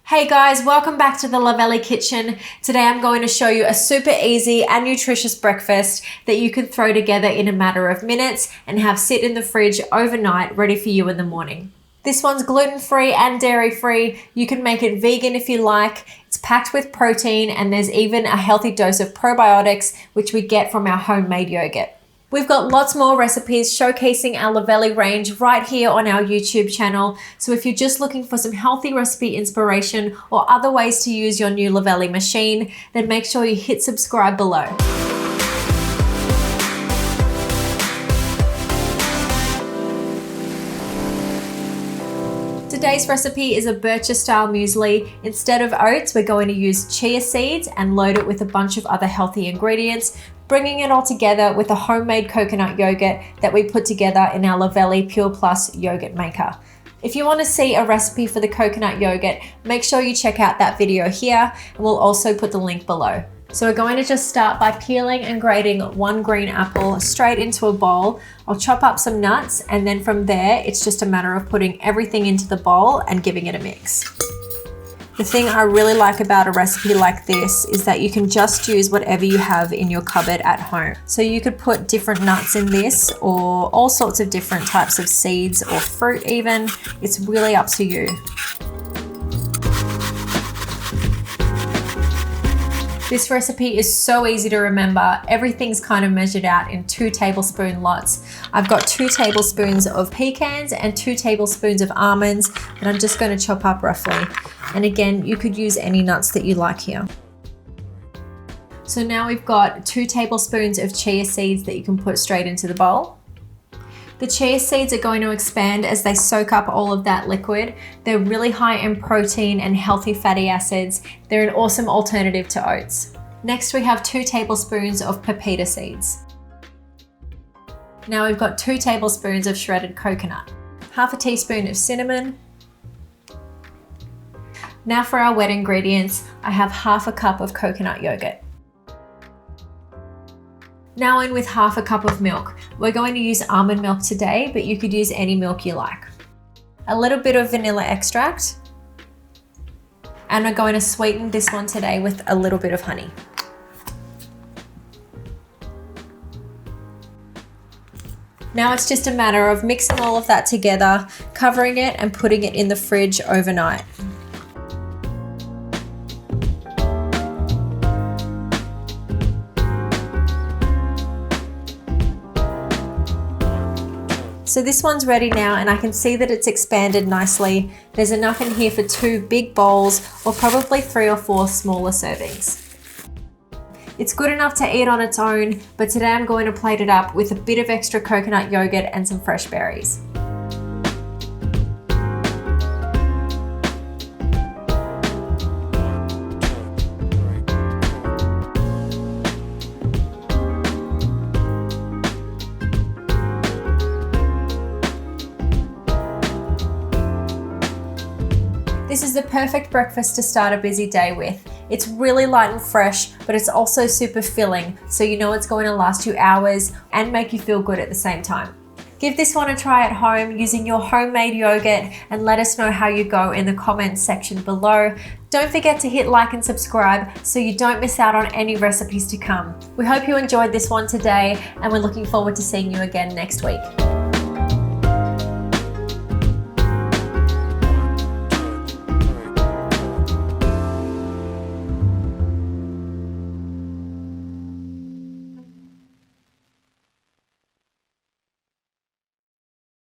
Hey guys, welcome back to the Luvele kitchen. Today I'm going to show you a super easy and nutritious breakfast that you can throw together in a matter of minutes and have sit in the fridge overnight ready for you in the morning. This one's gluten-free and dairy-free. You can make it vegan if you like. It's packed with protein and there's even a healthy dose of probiotics, which we get from our homemade yogurt. We've got lots more recipes showcasing our Luvele range right here on our YouTube channel. So if you're just looking for some healthy recipe inspiration or other ways to use your new Luvele machine, then make sure you hit subscribe below. Today's recipe is a Bircher style muesli. Instead of oats, we're going to use chia seeds and load it with a bunch of other healthy ingredients, bringing it all together with a homemade coconut yogurt that we put together in our Luvele Pure Plus yogurt maker. If you want to see a recipe for the coconut yogurt, make sure you check out that video here, and we'll also put the link below. So we're going to just start by peeling and grating one green apple straight into a bowl. I'll chop up some nuts, and then from there, it's just a matter of putting everything into the bowl and giving it a mix. The thing I really like about a recipe like this is that you can just use whatever you have in your cupboard at home. So you could put different nuts in this or all sorts of different types of seeds or fruit even. It's really up to you. This recipe is so easy to remember. Everything's kind of measured out in 2 tablespoon lots. I've got 2 tablespoons of pecans and 2 tablespoons of almonds that I'm just going to chop up roughly. And again, you could use any nuts that you like here. So now we've got 2 tablespoons of chia seeds that you can put straight into the bowl. The chia seeds are going to expand as they soak up all of that liquid. They're really high in protein and healthy fatty acids. They're an awesome alternative to oats. Next, we have 2 tablespoons of pepita seeds. Now we've got 2 tablespoons of shredded coconut, half a teaspoon of cinnamon. Now for our wet ingredients, I have half a cup of coconut yogurt. Now in with half a cup of milk. We're going to use almond milk today, but you could use any milk you like. A little bit of vanilla extract. And we're going to sweeten this one today with a little bit of honey. Now it's just a matter of mixing all of that together, covering it and putting it in the fridge overnight. So this one's ready now, and I can see that it's expanded nicely. There's enough in here for 2 big bowls or probably 3 or 4 smaller servings. It's good enough to eat on its own, but today I'm going to plate it up with a bit of extra coconut yogurt and some fresh berries. This is the perfect breakfast to start a busy day with. It's really light and fresh, but it's also super filling, so you know it's going to last you hours and make you feel good at the same time. Give this one a try at home using your homemade yogurt and let us know how you go in the comments section below. Don't forget to hit like and subscribe so you don't miss out on any recipes to come. We hope you enjoyed this one today, and we're looking forward to seeing you again next week.